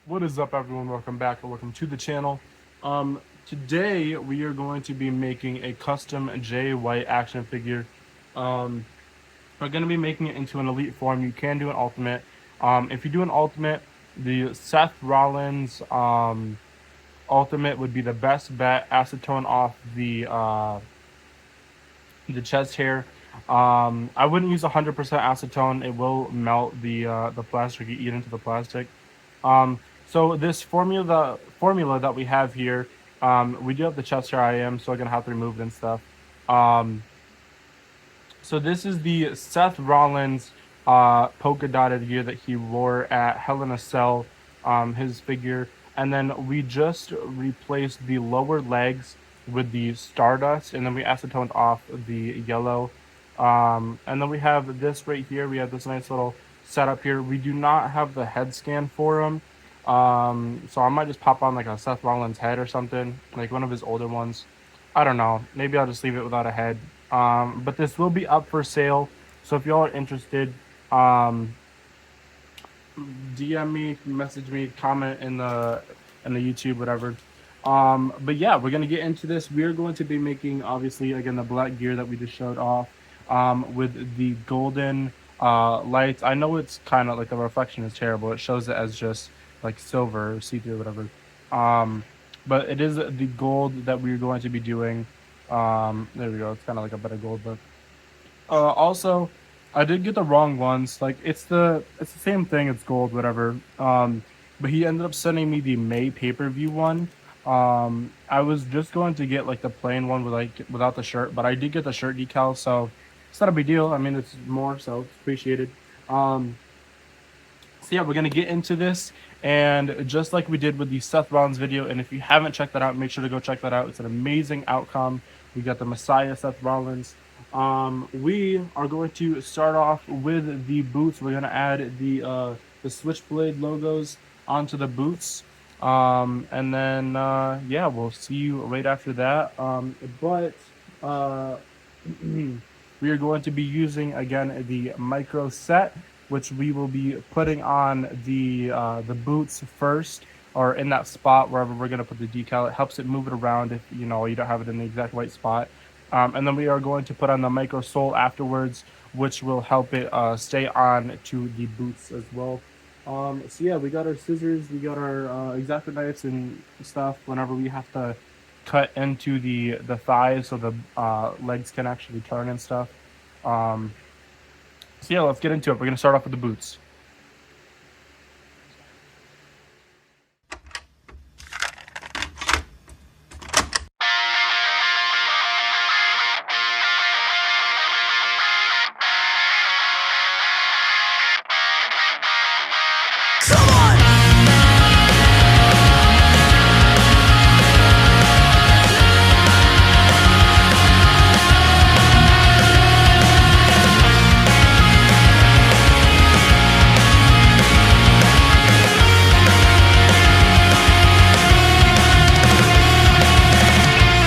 What is up, everyone? Welcome back or welcome to the channel. Today we are going to be making a custom Jay White action figure. Um, we're going to be making it into an elite form. You can do an ultimate. If you do an ultimate, the Seth Rollins ultimate would be the best bet. Acetone off the chest hair. I wouldn't use 100% acetone. It will melt the plastic. You eat into the plastic. So this formula that we have here, we do have the chest hair. I am so I'm gonna have to remove it and stuff. Um, so this is the Seth Rollins polka dotted gear that he wore at Hell in a Cell, his figure, and then we just replaced the lower legs with the Stardust, and then we acetoned off the yellow, and then we have this right here. We have this nice little setup here. We do not have the head scan for him, so I might just pop on like a Seth Rollins head or something, like one of his older ones. I don't know. Maybe I'll just leave it without a head. But this will be up for sale. So if y'all are interested, um, DM me, message me, comment in the YouTube, whatever. But yeah, we're gonna get into this. We are going to be making obviously again the black gear that we just showed off, with the golden lights. I know it's kind of like the reflection is terrible. It shows it as just like silver, see through, whatever. Um, but it is the gold that we're going to be doing. There we go. It's kind of like a better gold, but also, I did get the wrong ones. Like it's the same thing. It's gold, whatever. But he ended up sending me the May pay per view one. I was just going to get like the plain one with like without the shirt, but I did get the shirt decal, so it's not a big deal. I mean, it's more, so it's appreciated. Um, so yeah, we're gonna get into this, and just like we did with the Seth Rollins video, and if you haven't checked that out, make sure to go check that out. It's an amazing outcome. We got the Messiah Seth Rollins. We are going to start off with the boots. We're gonna add the Switchblade logos onto the boots, and then yeah, we'll see you right after that. But uh, we are going to be using again the micro set, which we will be putting on the boots first, or in that spot wherever we're going to put the decal. It helps it move it around if you don't have it in the exact right spot. And then we are going to put on the micro sole afterwards, which will help it stay on to the boots as well. So yeah, we got our scissors, we got our X-Acto knives and stuff. Whenever we have to cut into the thighs so the legs can actually turn and stuff. Um, so yeah, let's get into it. We're gonna start off with the boots.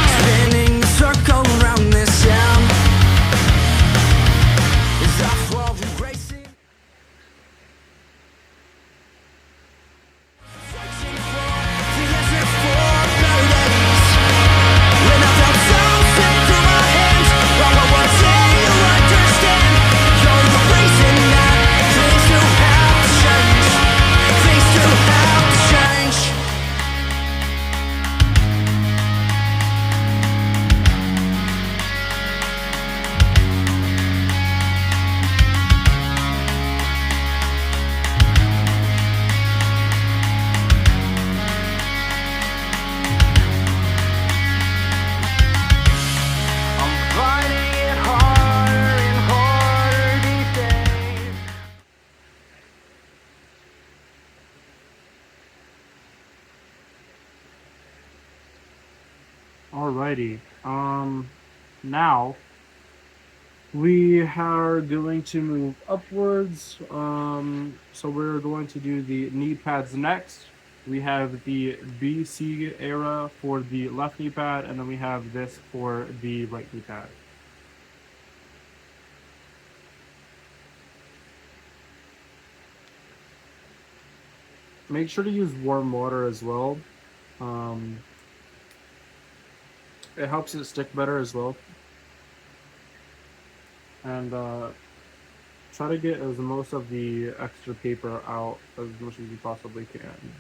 Spinning circle around this town as I fall racing, searching for the answer for better days. When I felt so sick through my hands, one day you'll understand. You're the reason that things do have to change. Things do have to change. I'm finding it harder and harder these days. Alrighty. Now we are going to move upwards. So we're going to do the knee pads next. We have the BC era for the left knee pad, and then we have this for the right knee pad. make sure to use warm water as well. It helps it stick better as well. And try to get as most of the extra paper out as much as you possibly can.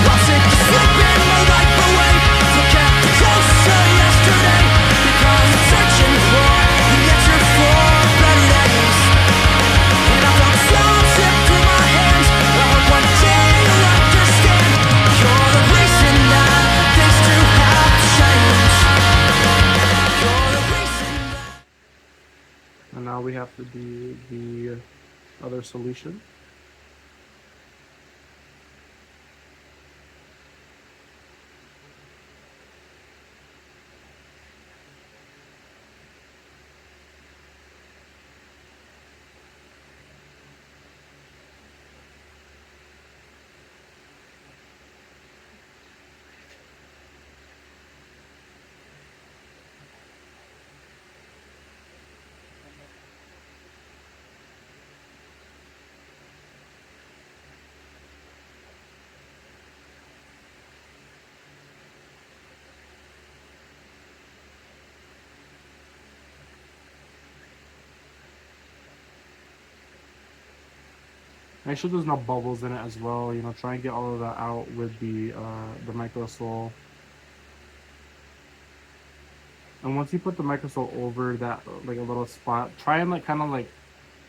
While sick of sleeping my life away, forget the closer yesterday, because I'm searching for the answer for better days. And I felt some slip through my hands. I hope one day you'll understand. You're the reason that things do have to change. You're the reason that And now we have to do the other solution. Make sure there's no bubbles in it as well. You know, try and get all of that out with the microsol. And once you put the microsol over that like a little spot, try and like kind of like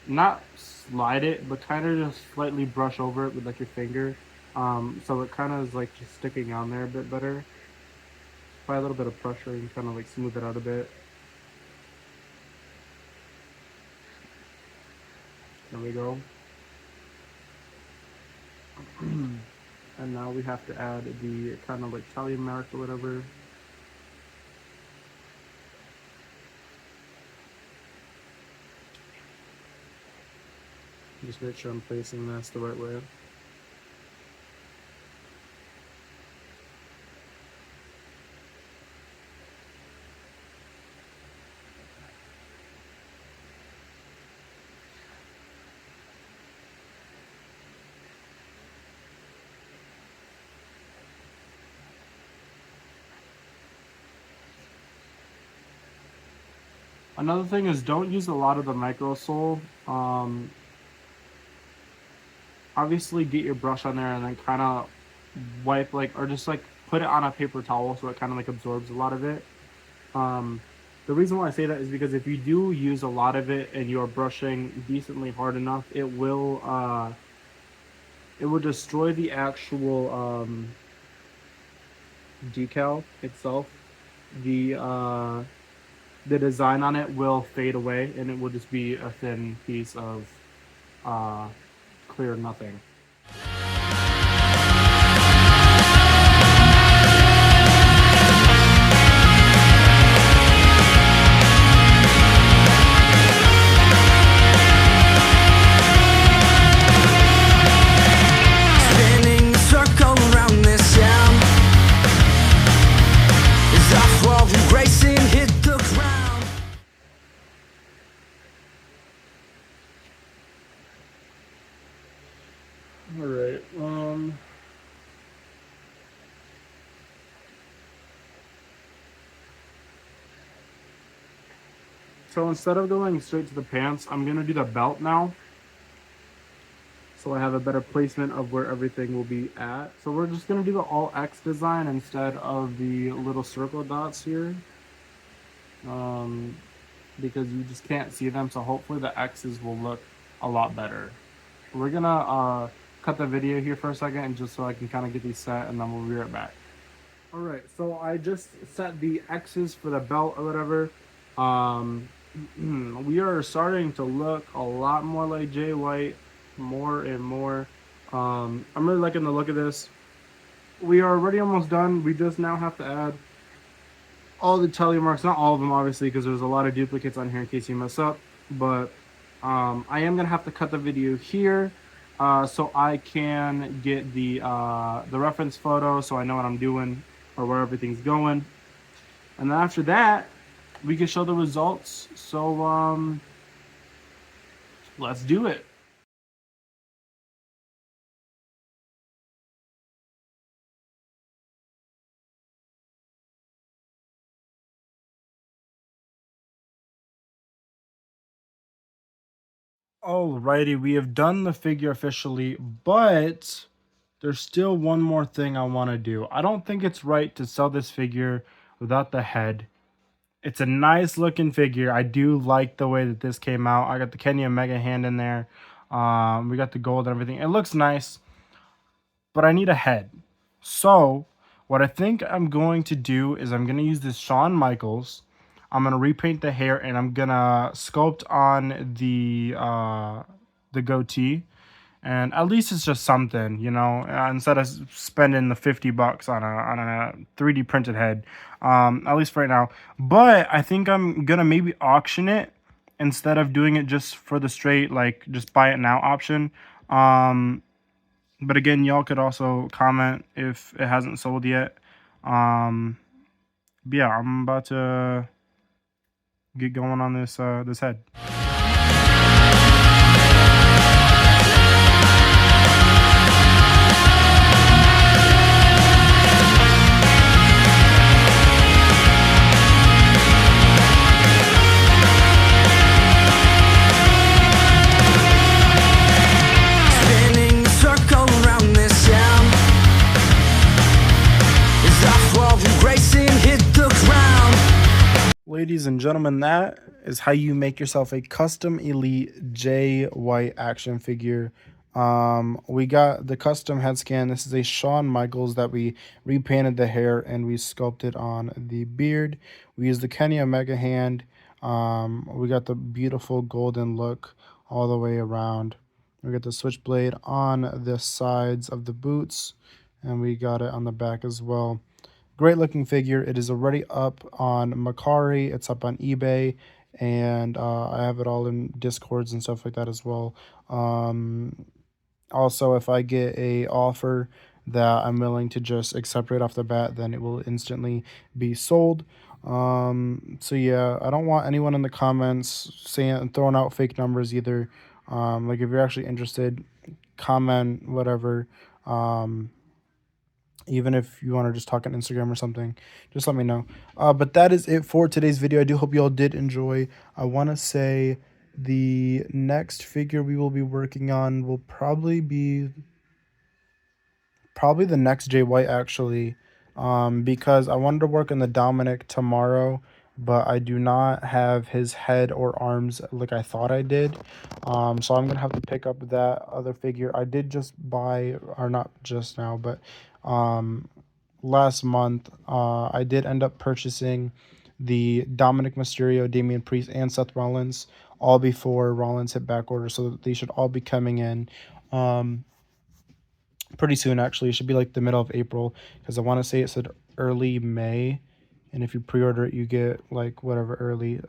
not slide it, but kind of just slightly brush over it with like your finger. So it kind of is like just sticking on there a bit better. Apply a little bit of pressure and kind of like smooth it out a bit. There we go. And now we have to add the kind of like tally mark or whatever. Just make sure I'm placing this the right way. Another thing is don't use a lot of the microsol. Obviously get your brush on there and then kind of wipe like or just like put it on a paper towel so it kind of like absorbs a lot of it. Um, the reason why I say that is because if you do use a lot of it and you're brushing decently hard enough, it will destroy the actual decal itself. The design on it will fade away and it will just be a thin piece of uh, clear nothing. spinning a circle around this town. As I fall from grace and hit the ground. All right. So instead of going straight to the pants, I'm gonna do the belt now. So I have a better placement of where everything will be at. So we're just gonna do the all X design instead of the little circle dots here. Because you just can't see them. So hopefully the X's will look a lot better. We're gonna cut the video here for a second, and just so I can kind of get these set, and then we'll be right back. All right, so I just set the X's for the belt or whatever. We are starting to look a lot more like Jay White, more and more. I'm really liking the look of this. We are already almost done. We just now have to add all the telemarks, not all of them obviously, because there's a lot of duplicates on here in case you mess up, but I am gonna have to cut the video here so I can get the reference photo, so I know what I'm doing or where everything's going, and then after that we can show the results. So let's do it. Alrighty, we have done the figure officially, but there's still one more thing I want to do. I don't think it's right to sell this figure without the head. It's a nice looking figure. I do like the way that this came out. I got the Kenny Omega hand in there. We got the gold and everything. It looks nice, but I need a head. So what I think I'm going to do is I'm going to use this Shawn Michaels. I'm going to repaint the hair, and I'm going to sculpt on the goatee. And at least it's just something, you know, instead of spending the $50 on a 3D printed head, at least for right now. But I think I'm going to maybe auction it instead of doing it just for the straight, like, just buy it now option. But again, y'all could also comment if it hasn't sold yet. But yeah, I'm about to get going on this this head. Spinning a circle around this town as I fall and racing hit the ground. Ladies and gentlemen, that is how you make yourself a custom elite Jay White action figure. We got the custom head scan. This is a Shawn Michaels that we repainted the hair and we sculpted on the beard. We used the Kenny Omega hand. We got the beautiful golden look all the way around. We got the switchblade on the sides of the boots, and we got it on the back as well. Great looking figure. It is already up on Mercari. It's up on eBay, and I have it all in Discords and stuff like that as well. Also, if I get a offer that I'm willing to just accept right off the bat, then it will instantly be sold. So yeah, I don't want anyone in the comments saying, throwing out fake numbers either. Like, if you're actually interested, comment whatever. Even if you want to just talk on Instagram or something, just let me know. But that is it for today's video. I do hope you all did enjoy. I want to say the next figure we will be working on will probably be the next Jay White, actually, because I wanted to work on the Dominic tomorrow, but I do not have his head or arms like I thought I did. So I'm gonna have to pick up that other figure. I did just buy, or not just now, but last month I did end up purchasing the Dominic Mysterio, Damian Priest, and Seth Rollins, all before Rollins hit back order, so they should all be coming in pretty soon. Actually, it should be like the middle of April, because I want to say it said early May, and if you pre-order it you get like whatever early.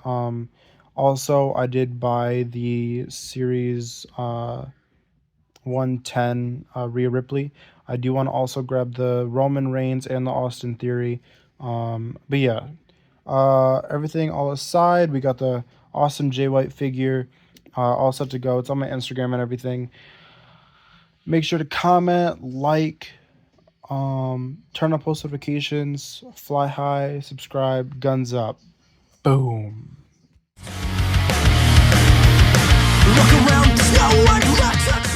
Also, I did buy the series 110 Rhea Ripley. I do want to also grab the Roman Reigns and the Austin Theory. But yeah, everything all aside, we got the awesome Jay White figure all set to go. It's on my Instagram and everything. Make sure to comment, like, turn on post notifications, fly high, subscribe, guns up. Boom. Look around, there's no one left to